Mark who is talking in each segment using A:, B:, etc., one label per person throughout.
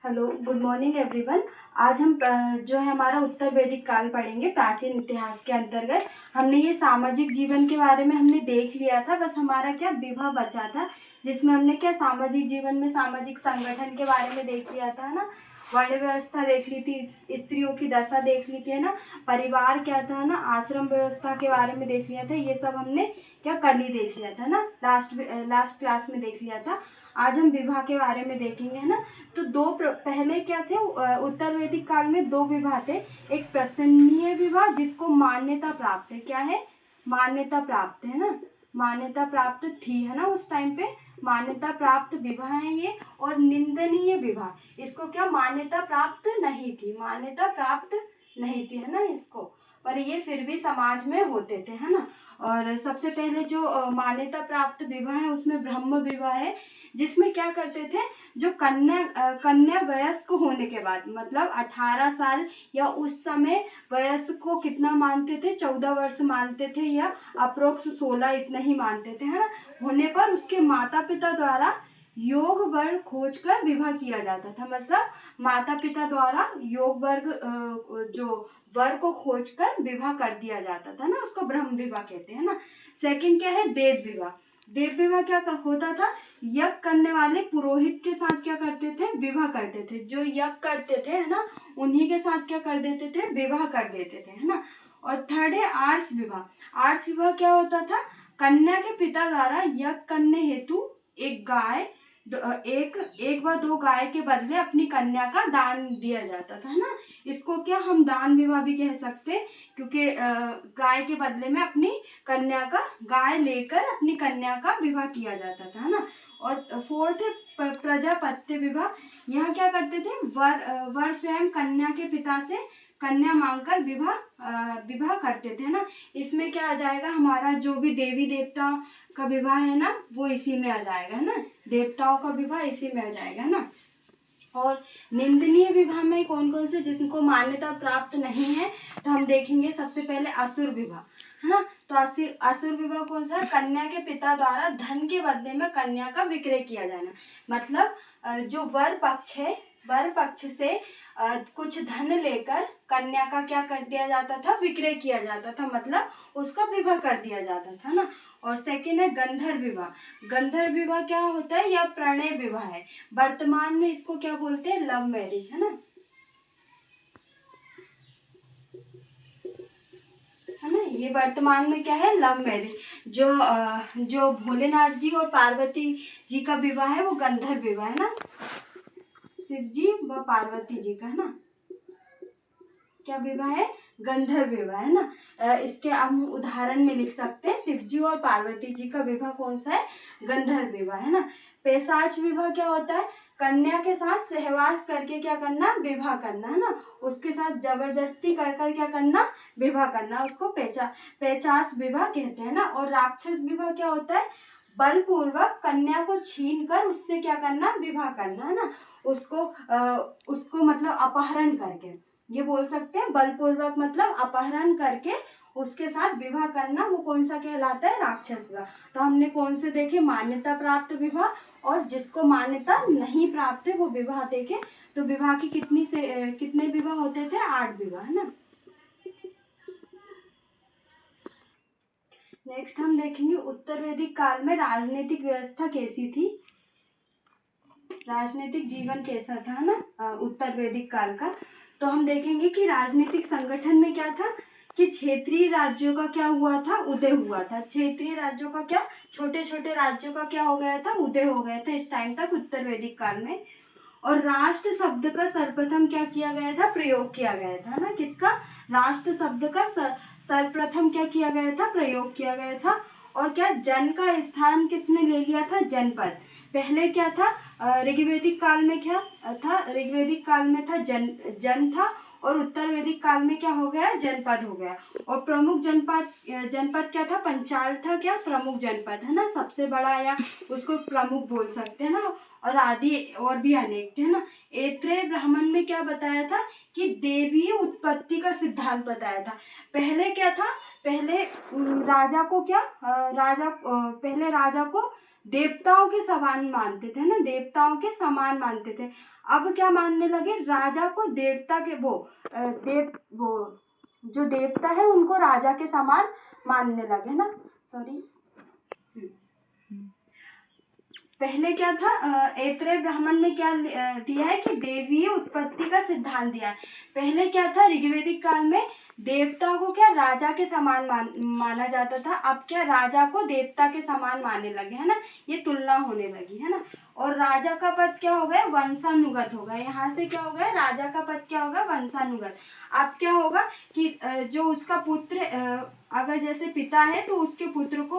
A: Hello, good morning everyone. आज हम जो है हमारा उत्तर वैदिक काल पढ़ेंगे प्राचीन इतिहास के अंतर्गत। हमने ये सामाजिक जीवन के बारे में हमने देख लिया था, बस हमारा क्या विवाह बचा था, जिसमें हमने क्या सामाजिक जीवन में सामाजिक संगठन के बारे में देख लिया था ना, वर्ण व्यवस्था देख ली थी, स्त्रियों की दशा देख ली थी है ना, परिवार क्या था ना, आश्रम व्यवस्था के बारे में देख लिया था। ये सब हमने क्या कल ही देख लिया था ना, लास्ट क्लास में देख लिया था। आज हम विवाह के बारे में देखेंगे है ना। तो पहले क्या थे, उत्तर वैदिक काल में दो विवाह थे। एक प्रसन्नीय विवाह जिसको मान्यता प्राप्त है, क्या है, मान्यता प्राप्त है ना, मान्यता प्राप्त थी है ना, उस टाइम पे मान्यता प्राप्त विवाह है ये। और निंदनीय विवाह, इसको क्या मान्यता प्राप्त नहीं थी, मान्यता प्राप्त नहीं थी है ना इसको, पर ये फिर भी समाज में होते थे है ना। और सबसे पहले जो मान्यता प्राप्त विवाह है उसमें ब्रह्म विवाह है, जिसमें क्या करते थे, जो कन्या वयस्क होने के बाद, मतलब 18 साल या उस समय वयस्क को कितना मानते थे, 14 वर्ष मानते थे, या अप्रोक्स 16 इतना ही मानते थे है ना, होने पर उसके माता पिता द्वारा योग वर्ग खोजकर विवाह किया जाता था। मतलब माता पिता द्वारा योग वर्ग जो वर को खोजकर विवाह कर दिया जाता था ना, उसको ब्रह्म विवाह कहते हैं ना। सेकंड क्या है, देव विवाह। देव विवाह क्या होता था, यज्ञ करने वाले पुरोहित के साथ क्या करते थे, विवाह करते थे। जो यज्ञ करते थे है ना, उन्हीं के साथ क्या कर देते थे, विवाह कर देते थे है ना। और थर्ड है आर्ष विवाह। आर्ष विवाह क्या होता था, कन्या के पिता द्वारा यज्ञ करने हेतु एक गाय, एक व दो गाय के बदले अपनी कन्या का दान दिया जाता था है ना। इसको क्या हम दान विवाह भी कह सकते हैं, क्योंकि गाय के बदले में अपनी कन्या का, गाय लेकर अपनी कन्या का विवाह किया जाता था है ना। और फोर्थ है प्रजापत्य विवाह। यह क्या करते थे, वर स्वयं कन्या के पिता से कन्या मांगकर विवाह करते थे ना। इसमें क्या आ जाएगा, हमारा जो भी देवी देवता का विवाह है ना, वो इसी में आ जाएगा है ना, देवताओं का विवाह इसी में आ जाएगा ना। और निंदनीय विवाह में कौन कौन से जिनको मान्यता प्राप्त नहीं है, तो हम देखेंगे सबसे पहले असुर विवाह है ना। तो असुर विवाह कौन सा है, कन्या के पिता द्वारा धन के बदले में कन्या का विक्रय किया जाना। मतलब जो वर पक्ष से कुछ धन लेकर कन्या का क्या कर दिया जाता था, विक्रय किया जाता था, मतलब उसका विवाह कर दिया जाता था ना। और सेकेंड है गंधर्व विवाह। गंधर्व विवाह क्या होता है, यह प्रणय विवाह है। वर्तमान में इसको क्या बोलते हैं, लव मैरिज है ना, है ना। ये वर्तमान में क्या है, लव मैरिज। जो भोलेनाथ जी और पार्वती जी का विवाह है वो गंधर्व विवाह है ना, शिव जी व पार्वती जी का है ना, क्या विवाह है, गंधर्व विवाह है ना। इसके हम उदाहरण में लिख सकते हैं, शिव जी और पार्वती जी का विवाह कौन सा है, गंधर्व विवाह है ना। पैशाच विवाह क्या होता है, कन्या के साथ सहवास करके क्या करना, विवाह करना है ना, उसके साथ जबरदस्ती कर कर क्या करना, विवाह करना, उसको पैचास विवाह कहते हैं ना। और राक्षस विवाह क्या होता है, बलपूर्वक कन्या को छीन कर उससे क्या करना, विवाह करना है ना, उसको मतलब अपहरण करके, ये बोल सकते हैं बलपूर्वक, मतलब अपहरण करके उसके साथ विवाह करना, वो कौन सा कहलाता है, राक्षस विवाह। तो हमने कौन से देखे, मान्यता प्राप्त विवाह, और जिसको मान्यता नहीं प्राप्त है वो विवाह देखे। तो विवाह की कितने विवाह होते थे, 8 विवाह है ना। नेक्स्ट हम देखेंगे उत्तर वैदिक काल में राजनीतिक व्यवस्था कैसी थी, राजनीतिक जीवन कैसा था ना, उत्तर वैदिक काल का। तो हम देखेंगे कि राजनीतिक संगठन में क्या था, कि क्षेत्रीय राज्यों का क्या हुआ था, उदय हुआ था। क्षेत्रीय राज्यों का क्या, छोटे छोटे राज्यों का क्या हो गया था, उदय हो गया था इस टाइम तक उत्तर वैदिक काल में। और राष्ट्र शब्द का सर्वप्रथम क्या किया गया था, प्रयोग किया गया था ना, किसका, राष्ट्र शब्द का सर्वप्रथम क्या किया गया था, प्रयोग किया गया था। और क्या, जन का स्थान किसने ले लिया था, जनपद। पहले क्या था, ऋग्वैदिक काल में क्या था, ऋग्वैदिक काल में था जन था, और उत्तर वैदिक काल में क्या हो गया, जनपद हो गया। और प्रमुख जनपद क्या था, पंचाल था, क्या, प्रमुख जनपद है ना, सबसे बड़ा, या उसको प्रमुख बोल सकते हैं ना। और आदि और भी अनेक थे ना। ऐत्रेय ब्राह्मण में क्या बताया था, कि देवीय उत्पत्ति का सिद्धांत बताया था। पहले क्या था, पहले राजा को क्या, पहले राजा को देवताओं के समान मानते थे ना, देवताओं के समान मानते थे। अब क्या मानने लगे, राजा को देवता के वो जो देवता है उनको राजा के समान मानने लगे ना। सॉरी, पहले क्या था, ऐत्रेय ब्राह्मण में क्या दिया है कि देवीय उत्पत्ति का सिद्धांत दिया है। पहले क्या था, ऋग्वैदिक काल में देवता को क्या राजा के समान माना जाता था। अब क्या राजा को देवता के समान मानने लगे, है ना, ये तुलना होने लगी, है ना। और राजा का पद क्या हो गया, वंशानुगत होगा। यहाँ से क्या हो गया, राजा का पद क्या होगा, वंशानुगत। अब क्या होगा कि जो उसका पुत्र अगर जैसे पिता है तो उसके पुत्र को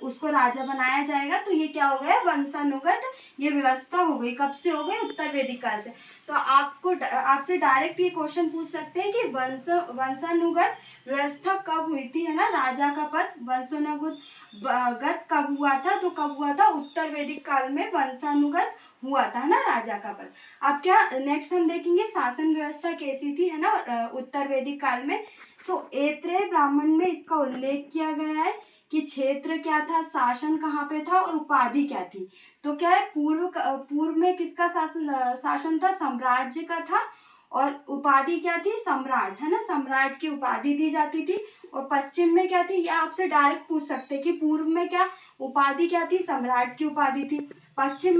A: उसको राजा बनाया जाएगा। तो ये क्या हो गया, वंशानुगत ये व्यवस्था हो गई। कब से हो गई, उत्तर वैदिक काल से। तो आपसे डायरेक्ट ये क्वेश्चन पूछ सकते हैं कि वंशानुगत व्यवस्था कब हुई थी, है ना। राजा का पद वंशानुगत कब हुआ था, तो कब हुआ था, उत्तर वैदिक काल में वंशानुगत हुआ था ना राजा का पद। अब क्या नेक्स्ट हम देखेंगे शासन व्यवस्था कैसी थी, है ना, उत्तर वैदिक काल में। तो ऐत्रेय ब्राह्मण में इसका उल्लेख किया गया है कि क्षेत्र क्या था, शासन कहाँ पे था और उपाधि क्या थी। तो क्या है, पूर्व में किसका शासन था, साम्राज्य का था। और उपाधि क्या थी, सम्राट, है ना, सम्राट की उपाधि दी जाती थी। और पश्चिम में क्या थी, ये आपसे डायरेक्ट पूछ सकते हैं कि पूर्व में क्या उपाधि क्या थी, सम्राट की उपाधि थी। पश्चिम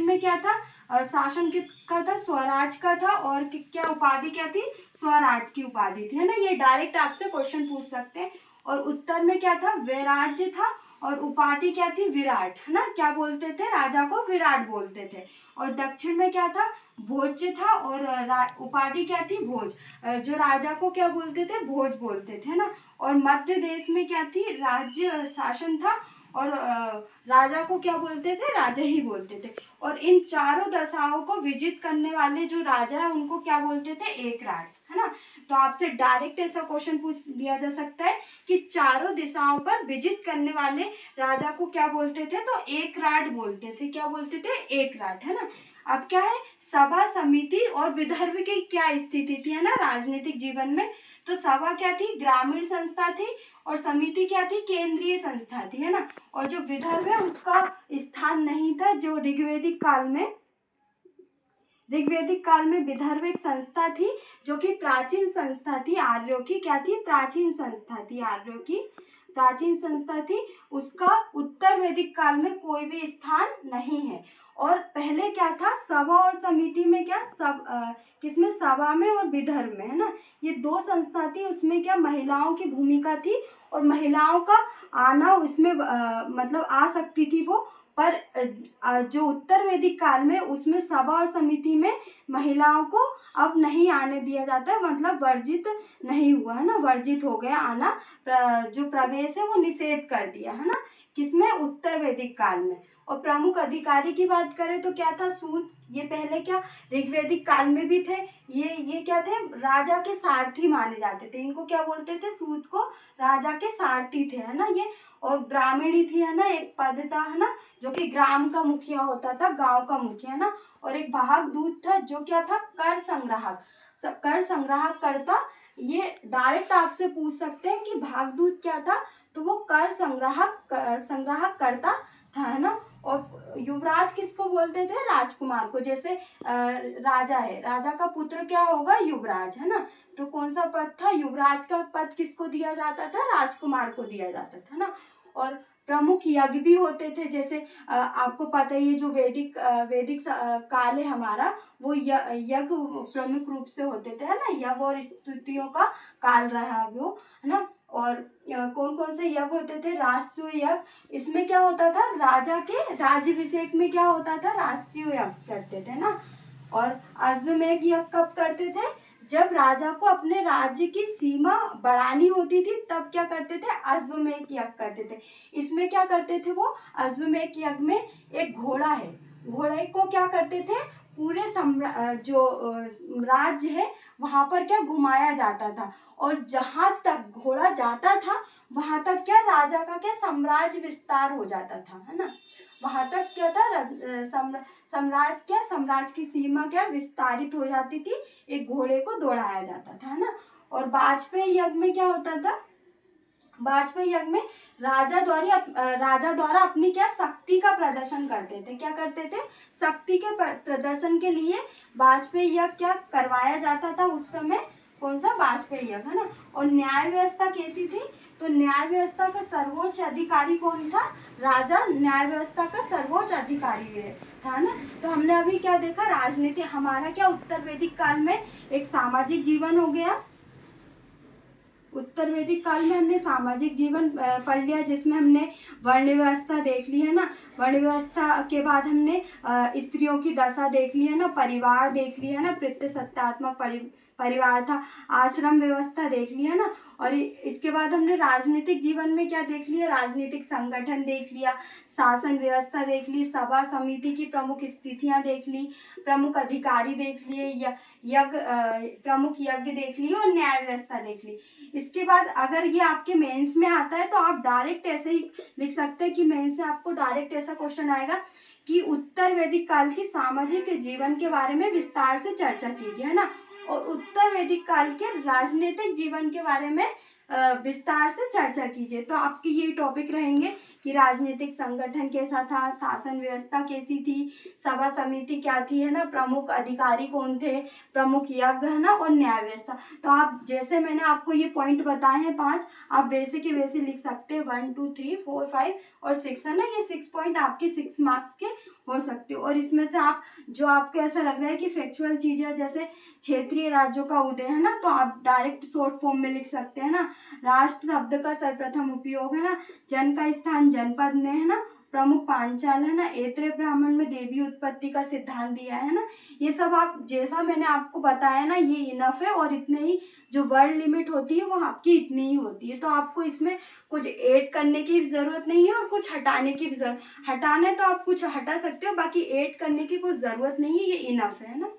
A: में क्या था, शासन किसका था, स्वराज का था। और क्या उपाधि क्या थी, स्वराट की उपाधि थी, है ना। ये डायरेक्ट आपसे क्वेश्चन पूछ सकते हैं। और उत्तर में क्या था, वैराज्य था। और उपाधि क्या थी, विराट, है ना, क्या बोलते थे, राजा को विराट बोलते थे। और दक्षिण में क्या था, भोज्य था। और उपाधि क्या थी, भोज, जो राजा को क्या बोलते थे, भोज बोलते थे ना। और मध्य देश में क्या थी, राज्य शासन था। और राजा को क्या बोलते थे, राजा ही बोलते थे। और इन चारों दशाओं को विजित करने वाले जो राजा है उनको क्या बोलते थे, एकराट, है ना। तो आपसे डायरेक्ट ऐसा क्वेश्चन पूछ लिया जा सकता है कि चारों दिशाओं पर विजित करने वाले राजा को क्या बोलते थे, तो एकराट बोलते थे। क्या बोलते थे, एकराट, है ना। अब क्या है, सभा समिति और विदर्भ की क्या स्थिति थी, है ना, राजनीतिक जीवन में। तो सभा क्या थी, ग्रामीण संस्था थी। और समिति क्या थी, केंद्रीय संस्था थी, है ना। और जो विदर्भ है उसका स्थान नहीं था। जो ऋग्वैदिक काल में विदर्भ एक संस्था थी जो कि प्राचीन संस्था थी, आर्यों की क्या थी, प्राचीन संस्था थी, आर्यों की प्राचीन संस्था थी। उसका उत्तर वैदिक काल में कोई भी स्थान नहीं है। और पहले क्या था, सभा और समिति में क्या किसमें, सभा में और विदर्भ में, है ना, ये दो संस्था थी। उसमें क्या महिलाओं की भूमिका थी और महिलाओं का आना उसमें मतलब आ सकती थी वो। पर जो उत्तर वैदिक काल में उसमें सभा और समिति में महिलाओं को अब नहीं आने दिया जाता है, मतलब वर्जित नहीं हुआ, है ना, वर्जित हो गया आना। जो प्रवेश है वो निषेध कर दिया, है ना, किसमें, उत्तर वैदिक काल में। और प्रमुख अधिकारी की बात करें तो क्या था, सूत। ये पहले क्या ऋग्वैदिक काल में भी थे। ये क्या थे, राजा के सारथी माने जाते थे। इनको क्या बोलते थे, सूत को राजा के सारथी थे, है ना ये। और ब्राह्मणी थी, है ना, एक पद था, है ना, जो कि ग्राम का मुखिया होता था, गांव का मुखिया, है ना। और एक भाग दूत था जो क्या था, कर संग्राहक करता। ये डायरेक्ट आपसे पूछ सकते हैं कि भागदूत क्या था, तो वो कर संग्राहक करता था, है ना। और युवराज किसको बोलते थे, राजकुमार को। जैसे राजा है, राजा का पुत्र क्या होगा, युवराज, है ना। तो कौन सा पद था, युवराज का पद किसको दिया जाता था, राजकुमार को दिया जाता था ना। और प्रमुख यज्ञ भी होते थे। जैसे आपको पता ही है, जो वैदिक काल है हमारा, वो यज्ञ प्रमुख रूप से होते थे, है ना। यज्ञ और स्तुतियों का काल रहा वो, है ना। और कौन कौन से यज्ञ होते थे, राजसूय यज्ञ। इसमें क्या होता था, राजा के राज्याभिषेक में क्या होता था, राजसूय यज्ञ करते थे ना। और अश्वमेध यज्ञ कब करते थे, जब राजा को अपने राज्य की सीमा बढ़ानी होती थी, तब क्या करते थे, अश्वमेध यज्ञ करते थे। इसमें क्या करते थे वो, अश्वमेध यज्ञ में एक घोड़ा है, घोड़े को क्या करते थे, पूरे जो राज्य है वहां पर क्या घुमाया जाता था। और जहां तक घोड़ा जाता था वहां तक क्या राजा का क्या साम्राज्य विस्तार हो जाता था, है ना। वहां तक क्या था, साम्राज्य की सीमा क्या विस्तारित हो जाती थी, एक घोड़े को दौड़ाया जाता था, है ना। और वाजपेयी यज्ञ में क्या होता था, वाजपेयी यज्ञ में राजा द्वारा अपनी क्या शक्ति का प्रदर्शन करते थे। क्या करते थे? शक्ति के प्रदर्शन के लिए वाजपेयी यज्ञ क्या करवाया जाता था उस समय? कौन सा? वाजपेयी यज्ञ, है ना। और न्याय व्यवस्था कैसी थी? तो न्याय व्यवस्था का सर्वोच्च अधिकारी कौन था? राजा न्याय व्यवस्था का सर्वोच्च अधिकारी था ना। तो हमने अभी क्या देखा? राजनीति। हमारा क्या उत्तर वैदिक काल में एक सामाजिक जीवन हो गया। उत्तर वैदिक काल में हमने सामाजिक जीवन पढ़ लिया, जिसमें हमने वर्ण व्यवस्था देख ली है ना। वर्ण व्यवस्था के बाद हमने स्त्रियों की दशा देख ली है ना, परिवार देख लिया है ना, पितृसत्तात्मक परिवार था, आश्रम व्यवस्था देख ली है ना। और इसके बाद हमने राजनीतिक जीवन में क्या देख लिया? राजनीतिक संगठन देख लिया, शासन व्यवस्था देख ली, सभा समिति की प्रमुख स्थितियां देख ली, प्रमुख अधिकारी देख लिए, प्रमुख यज्ञ देख लिए और न्याय व्यवस्था देख ली। इसके बाद अगर ये आपके मेंस में आता है तो आप डायरेक्ट ऐसे ही लिख सकते हैं कि मेंस में आपको डायरेक्ट ऐसा क्वेश्चन आएगा कि उत्तर वैदिक काल की सामाजिक जीवन के बारे में विस्तार से चर्चा कीजिए, है ना। और उत्तर वैदिक काल के राजनीतिक जीवन के बारे में विस्तार से चर्चा कीजिए। तो आपके ये टॉपिक रहेंगे कि राजनीतिक संगठन कैसा था, शासन व्यवस्था कैसी थी, सभा समिति क्या थी, है ना, प्रमुख अधिकारी कौन थे, प्रमुख यज्ञ, है ना, और न्याय व्यवस्था। तो आप जैसे मैंने आपको ये पॉइंट बताए हैं 5, आप वैसे के वैसे लिख सकते हैं 1 2 3 4 5 और 6, है ना। ये 6 पॉइंट आपके 6 मार्क्स के हो सकते हो। और इसमें से आप जो आपको ऐसा लग रहा है कि फैक्चुअल चीजें जैसे क्षेत्रीय राज्यों का उदय, है ना, तो आप डायरेक्ट शॉर्ट फॉर्म में लिख सकते हैं ना। राष्ट्र शब्द का सर्वप्रथम उपयोग, है ना, जन का स्थान जनपद में, है ना, प्रमुख पांचाल, है ना, ऐत्रेय ब्राह्मण में देवी उत्पत्ति का सिद्धांत दिया है ना। ये सब आप जैसा मैंने आपको बताया ना, ये इनफ है। और इतने ही जो वर्ड लिमिट होती है वो आपकी इतनी ही होती है। तो आपको इसमें कुछ ऐड करने की जरूरत नहीं है और कुछ हटाने की भी जरूरत। हटाना है तो आप कुछ हटा सकते हो, बाकी ऐड करने की कुछ जरूरत नहीं है, ये इनफ है ना।